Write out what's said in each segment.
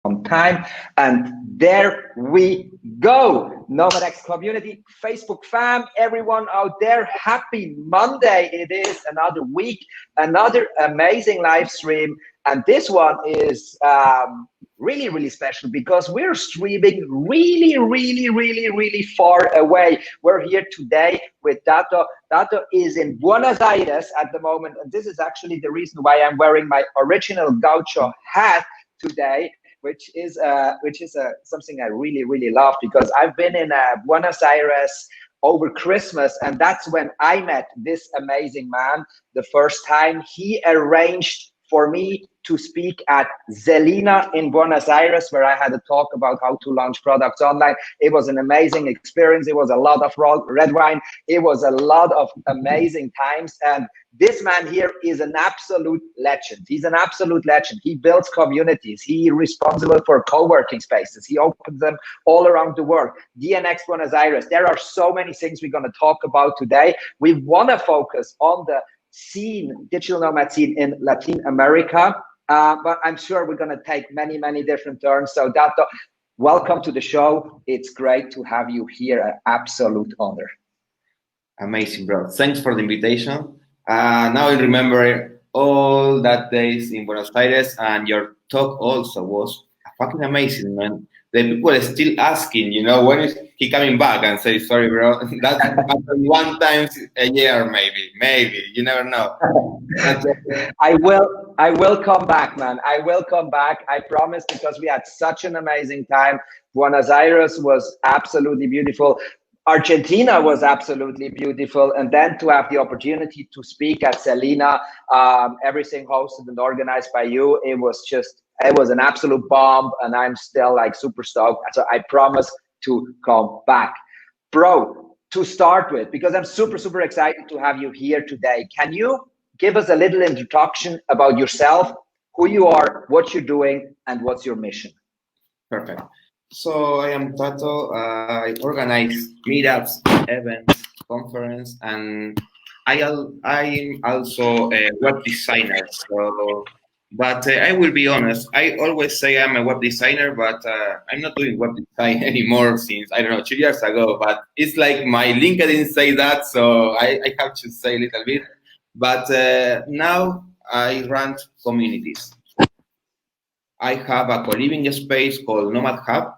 on time. And there we go. Nomad X community, Facebook fam, everyone out there, happy Monday. It is another week, another amazing live stream. And this one is really, really special because we're streaming really far away. We're here today with Tato. Tato is in Buenos Aires at the moment, and this is actually the reason why I'm wearing my original gaucho hat today, which is something I really love, because I've been in Buenos Aires over Christmas, and that's when I met this amazing man the first time. He arranged for me to speak at Zelina in Buenos Aires, where I had a talk about how to launch products online. It was an amazing experience. It was a lot of red wine. It was a lot of amazing times. And this man here is an absolute legend. He's an absolute legend. He builds communities. He's responsible for co-working spaces. He opens them all around the world. DNX Buenos Aires. There are so many things we're going to talk about today. We want to focus on the digital nomad scene in Latin America, but I'm sure we're going to take many different turns. So Tato, welcome to the show. It's great to have you here. An absolute honor. Amazing, bro. Thanks for the invitation. Now I remember all that days in Buenos Aires, and your talk also was fucking amazing, man. The people are still asking, when is he coming back? And say, sorry, bro, that's happened one time a year, maybe, you never know. I will come back, man. I will come back. I promise, because we had such an amazing time. Buenos Aires was absolutely beautiful. Argentina was absolutely beautiful. And then to have the opportunity to speak at Selena, everything hosted and organized by you, it was an absolute bomb, and I'm still like super stoked. So I promise to come back. Bro, to start with, because I'm super excited to have you here today, can you give us a little introduction about yourself, who you are, what you're doing, and what's your mission? Perfect. So I am Tato. I organize meetups, events, conference, and I'm also a web designer. But I will be honest, I always say I'm a web designer, but I'm not doing web design anymore since, 2 years ago. But it's like my LinkedIn say that, so I have to say a little bit. But now I run communities. I have a co-living space called Nomad Hub.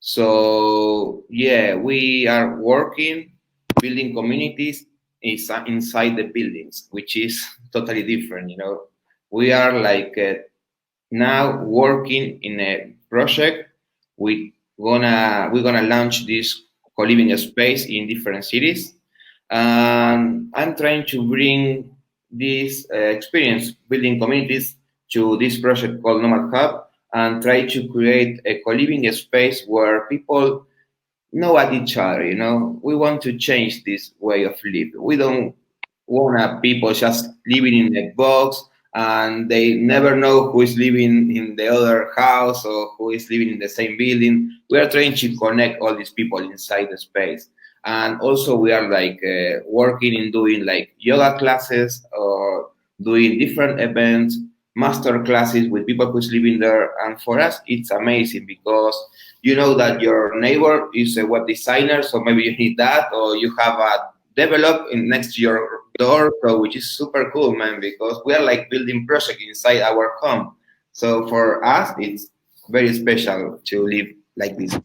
So yeah, we are working, building communities inside the buildings, which is totally different, We are now working in a project. We're gonna launch this co-living space in different cities, and I'm trying to bring this experience building communities to this project called Nomad Hub, and try to create a co-living space where people know at each other. We want to change this way of living. We don't want people just living in a box, and they never know who is living in the other house or who is living in the same building. We are trying to connect all these people inside the space. And also we are working in doing yoga classes or doing different events, master classes with people who's living there. And for us, it's amazing because you know that your neighbor is a web designer, so maybe you need that, or you have a develop next to your door, so which is super cool, man, because we are building project inside our home. So for us, it's very special to live like this.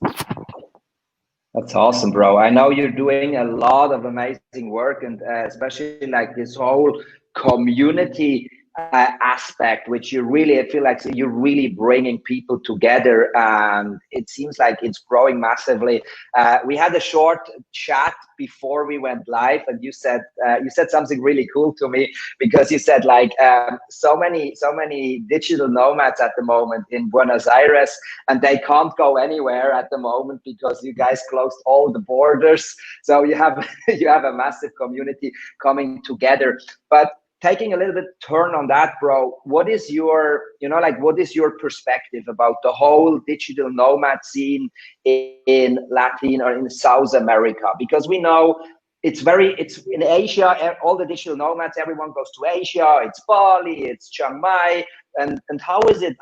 That's awesome, bro. I know you're doing a lot of amazing work, and especially this whole community aspect, which I feel like you're really bringing people together, and it seems like it's growing massively. We had a short chat before we went live, and you said something really cool to me, because you said so many digital nomads at the moment in Buenos Aires, and they can't go anywhere at the moment because you guys closed all the borders. So you have a massive community coming together. But taking a little bit turn on that, bro, what is your perspective about the whole digital nomad scene in Latin or in South America? Because we know it's in Asia. All the digital nomads, everyone goes to Asia. It's Bali, it's Chiang Mai, and how is it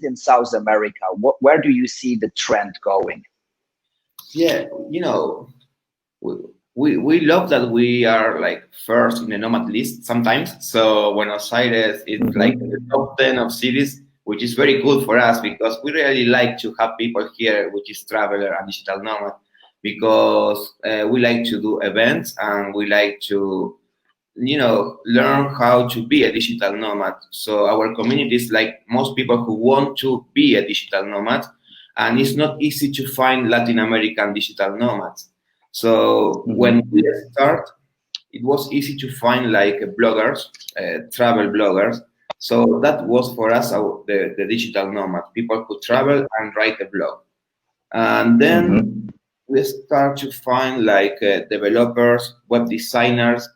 in South America? Where do you see the trend going? Yeah, we love that we are like first in the nomad list sometimes. So Buenos Aires is like the top 10 of cities, which is very cool for us because we really like to have people here, which is traveler and digital nomad, because we like to do events and we like to learn how to be a digital nomad. So our community is like most people who want to be a digital nomad, and it's not easy to find Latin American digital nomads. So when we start, it was easy to find like bloggers, travel bloggers. So that was for us the digital nomad, people who travel and write a blog. And then we start to find like developers, web designers,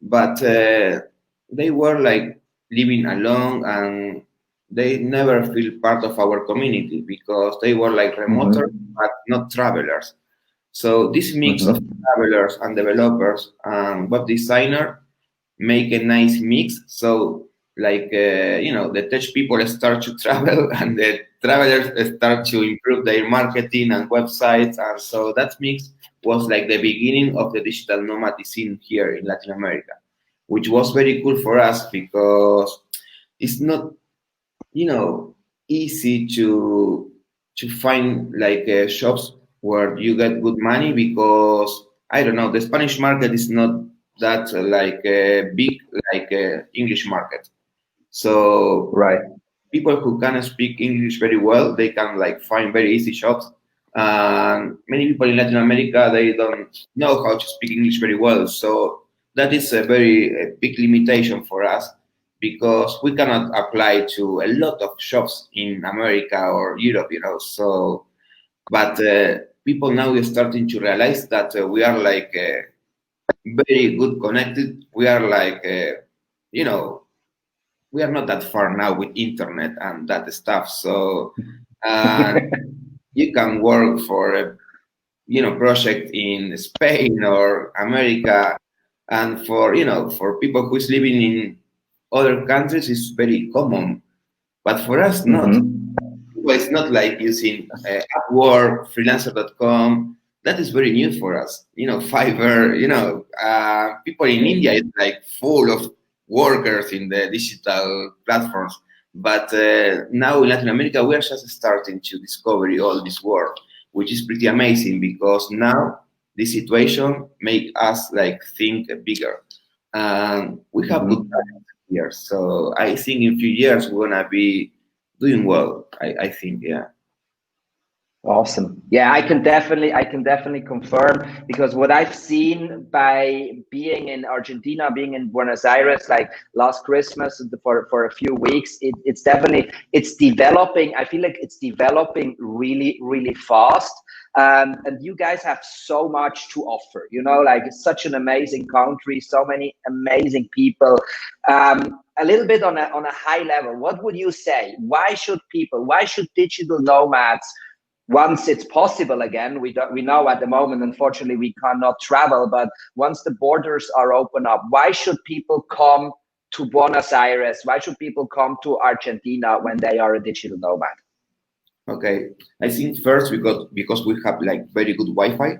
but they were like living alone and they never feel part of our community because they were like remoters but not travelers. So this mix of travelers and developers and web designer make a nice mix. So like the tech people start to travel and the travelers start to improve their marketing and websites, and so that mix was like the beginning of the digital nomad scene here in Latin America, which was very cool for us because it's not easy to find like shops where you get good money because I don't know, the Spanish market is not that like big like English market. So Right. people who can speak English very well, they can like find very easy shops. And many people in Latin America, they don't know how to speak English very well. So that is a very big limitation for us because we cannot apply to a lot of shops in America or Europe, So, but people now are starting to realize that we are like very good connected. We are like, we are not that far now with internet and that stuff. So you can work for a project in Spain or America, and for people who is living in other countries, it's very common. But for us, not. Well, it's not like using Upwork, freelancer.com. That is very new for us. Fiverr, people in India is like full of workers in the digital platforms. But now in Latin America, we are just starting to discover all this world, which is pretty amazing because now this situation make us like think bigger. And we have good talent here. So I think in a few years, we're going to be doing well, I think, yeah. Awesome. Yeah, I can definitely confirm, because what I've seen by being in Argentina, being in Buenos Aires, like last Christmas for a few weeks, it's developing. I feel like it's developing really, really fast. And you guys have so much to offer, like it's such an amazing country, so many amazing people. A little bit on a high level, what would you say? Why should digital nomads, once it's possible again, we know at the moment, unfortunately, we cannot travel, but once the borders are open up, why should people come to Buenos Aires? Why should people come to Argentina when they are a digital nomad? Okay, I think first because we have like very good Wi-Fi,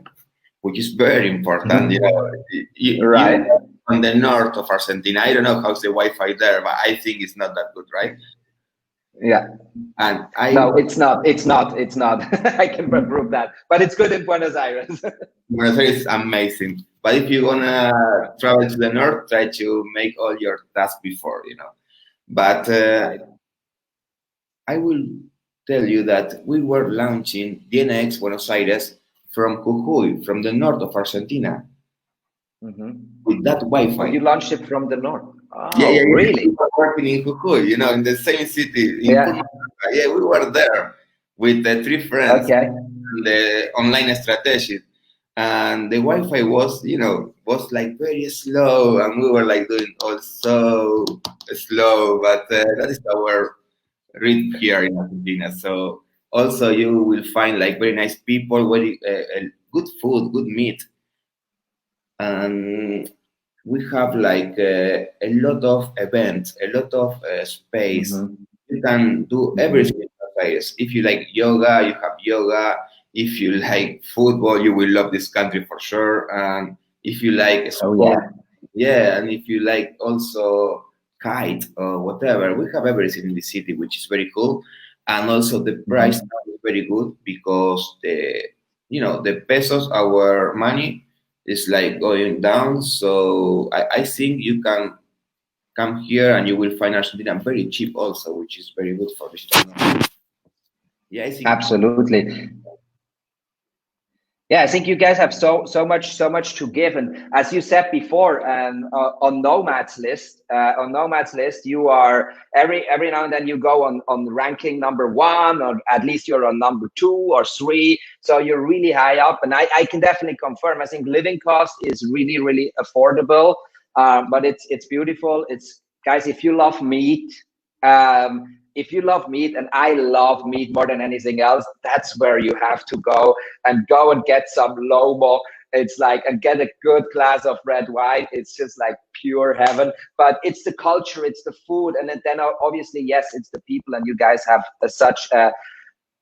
which is very important. Right. On the north of Argentina, I don't know how's the Wi-Fi there, but I think it's not that good, right? Yeah. And no, it's not. I can prove that, but it's good in Buenos Aires. Buenos Aires is amazing. But if you wanna travel to the north, try to make all your tasks before, But I will tell you that we were launching DNX Buenos Aires from Jujuy, from the north of Argentina, with that Wi-Fi. Oh, you launched it from the north? Oh, yeah, really? We were working in Jujuy, in the same city. Yeah. Yeah, we were there with the 3 friends. Okay. And the online strategy. And the Wi-Fi was, was like very slow, and we were like doing all so slow. But that is our rhythm here in Argentina. So also you will find like very nice people, very good food, good meat. and we have like a lot of events, a lot of space. You can do everything in Buenos Aires. If you like yoga, you have yoga. If you like football, you will love this country for sure. And if you like sport, yeah, and if you like also kite or whatever, we have everything in the city, which is very cool. And also the price now is very good because the pesos, our money, is like going down. So I think you can come here and you will find Argentina very cheap also, which is very good for digital nomads. Yeah, I think Absolutely. Yeah, I think you guys have so much to give, and as you said before, on Nomad's list, you are every now and then you go on ranking #1, or at least you're on #2 or 3, so you're really high up. And I can definitely confirm. I think living cost is really affordable, but it's beautiful. It's, guys, if you love meat. If you love meat, and I love meat more than anything else, that's where you have to go and get some lomo. It's like, and get a good glass of red wine. It's just like pure heaven. But it's the culture, it's the food, and then obviously, yes, it's the people. And you guys have such a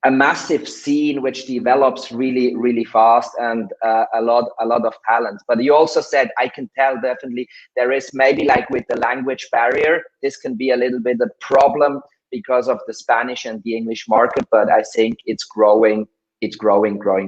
massive scene which develops really fast, and a lot of talent. But you also said, I can tell definitely there is maybe, like with the language barrier, this can be a little bit a problem because of the Spanish and the English market, but I think it's growing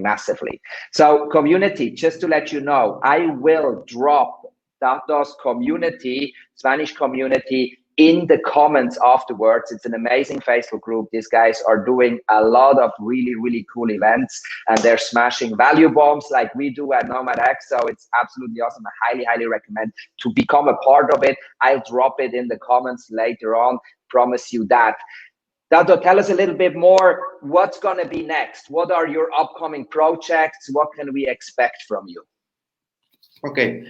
massively. So community, just to let you know, I will drop Tato's community, Spanish community, in the comments afterwards. It's an amazing Facebook group. These guys are doing a lot of really cool events, and they're smashing value bombs like we do at Nomad X. So it's absolutely awesome. I highly recommend to become a part of it. I'll drop it in the comments later on. Promise you that. Tato, tell us a little bit more. What's going to be next? What are your upcoming projects? What can we expect from you? Okay.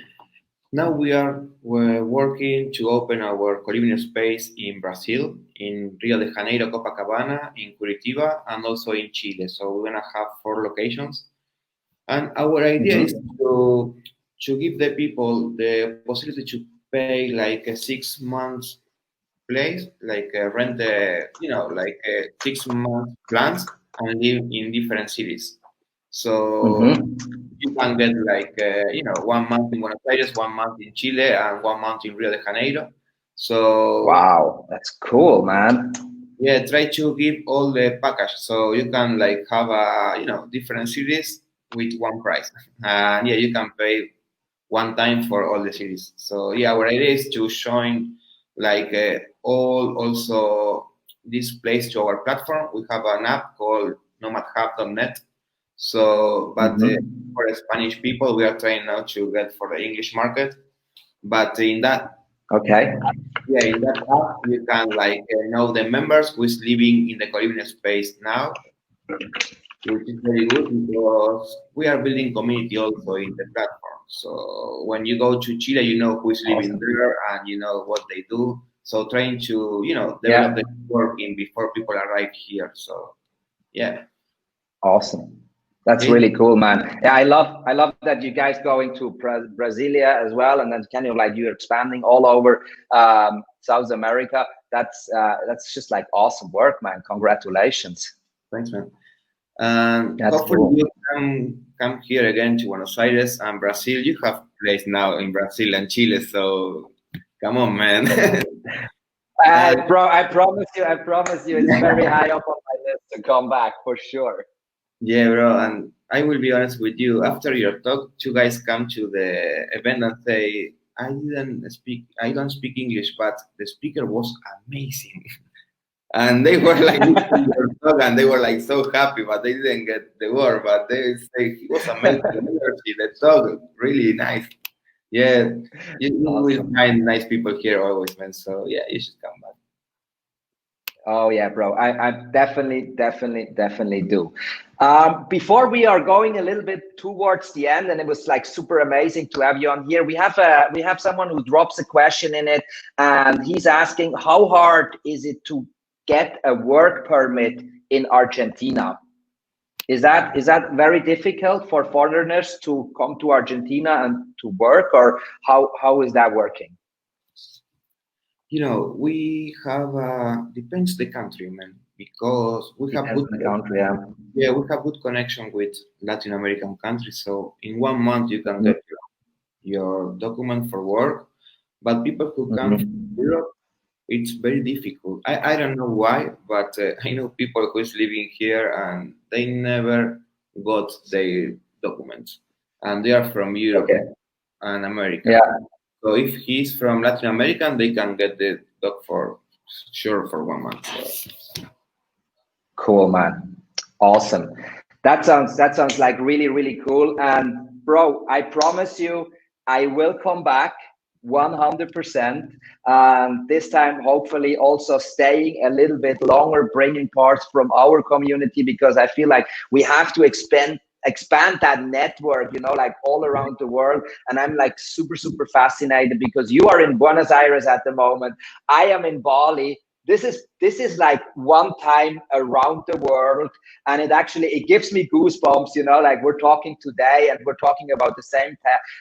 Now we're working to open our Coliving space in Brazil, in Rio de Janeiro, Copacabana, in Curitiba, and also in Chile. So we're gonna have 4 locations, and our idea is to give the people the possibility to pay like a 6 months place, like rent the 6 month plans and live in different cities. So you can get like 1 month in Buenos Aires, 1 month in Chile, and 1 month in Rio de Janeiro. So wow, that's cool, man. Yeah, try to give all the package, so you can like have different cities with one price, and yeah, you can pay one time for all the cities. So yeah, our idea is to join like all also this place to our platform. We have an app called nomadhub.net. So, but for the Spanish people, we are trying now to get for the English market. But in that, yeah, in that app, you can like know the members who is living in the Coliving space now, which is very good because we are building community also in the platform. So when you go to Chile, you know who is living there and you know what they do. So trying to develop the networking before people arrive here. So yeah, awesome. That's really cool, man. Yeah, I love that you guys going to Brasilia as well, and then kind of like you're expanding all over South America. That's just like awesome work, man. Congratulations. Thanks, man. And hopefully cool. You come here again to Buenos Aires and Brazil. You have place now in Brazil and Chile, so come on, man. I promise you, it's very high up on my list to come back for sure. Yeah, bro, and I will be honest with you. After your talk, 2 guys come to the event and say, I don't speak English, but the speaker was amazing. And they were like your talk, and they were like so happy, but they didn't get the word. But they say it was amazing. The talk really nice. Yeah, you will find nice people here always, man. So yeah, you should come back. Oh yeah, bro. I definitely do. Before we are going a little bit towards the end, and it was like super amazing to have you on here. We have someone who drops a question in it, and he's asking, how hard is it to get a work permit in Argentina? Is that very difficult for foreigners to come to Argentina and to work, or how is that working? You know, we have depends the country, man, because we have good country, yeah, we have good connection with Latin American countries. So in 1 month you can get your document for work, but people who come from Europe, it's very difficult. I don't know why, but I know people who is living here and they never got their documents, and they are from Europe and America. Yeah. So if he's from Latin America, they can get the doc for sure for 1 month. So. Cool, man. Awesome. That sounds like really cool. And bro, I promise you, I will come back 100%. This time, hopefully, also staying a little bit longer, bringing parts from our community, because I feel like we have to expand that network, you know, like all around the world. And I'm like super fascinated because you are in Buenos Aires at the moment. I am in Bali. This is like one time around the world, and it gives me goosebumps, you know, like we're talking today and we're talking about the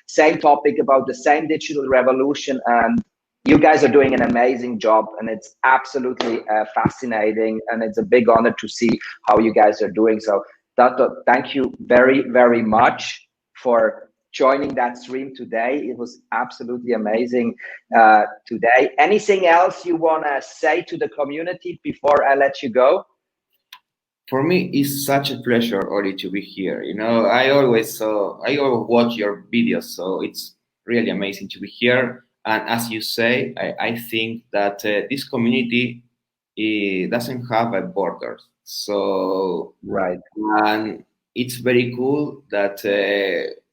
same topic, about the same digital revolution, and you guys are doing an amazing job, and it's absolutely fascinating, and it's a big honor to see how you guys are doing. So Tato, thank you very much for joining that stream today. It was absolutely amazing today. Anything else you want to say to the community before I let you go? For me, it's such a pleasure, Oli, to be here. You know, I always watch your videos, so it's really amazing to be here. And as you say, I think that this community doesn't have a border. So right, and it's very cool that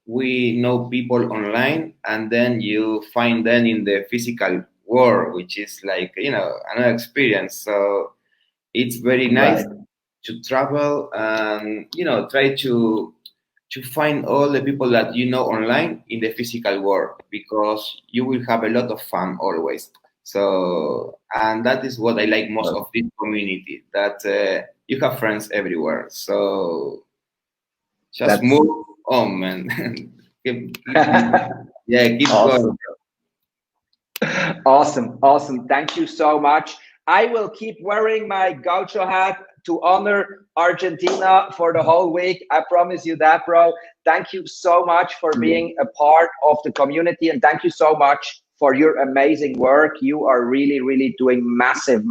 we know people online, and then you find them in the physical world, which is like, you know, another experience. So it's very nice to travel and, you know, try to find all the people that you know online in the physical world, because you will have a lot of fun always. So, and that is what I like most of this community, that you have friends everywhere. So just move on, man. keep awesome. going. Awesome. Thank you so much. I will keep wearing my gaucho hat to honor Argentina for the whole week. I promise you that, bro. Thank you so much for being a part of the community, and thank you so much for your amazing work. You are really doing massive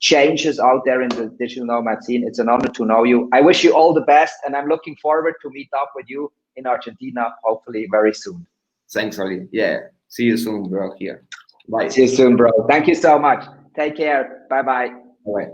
changes out there in the digital nomad scene. It's an honor to know you. I wish you all the best, and I'm looking forward to meet up with you in Argentina, hopefully very soon. Thanks, Oli. Yeah. See you soon, bro, here. Bye. See you soon, bro. Thank you so much. Take care. Bye-bye. Bye.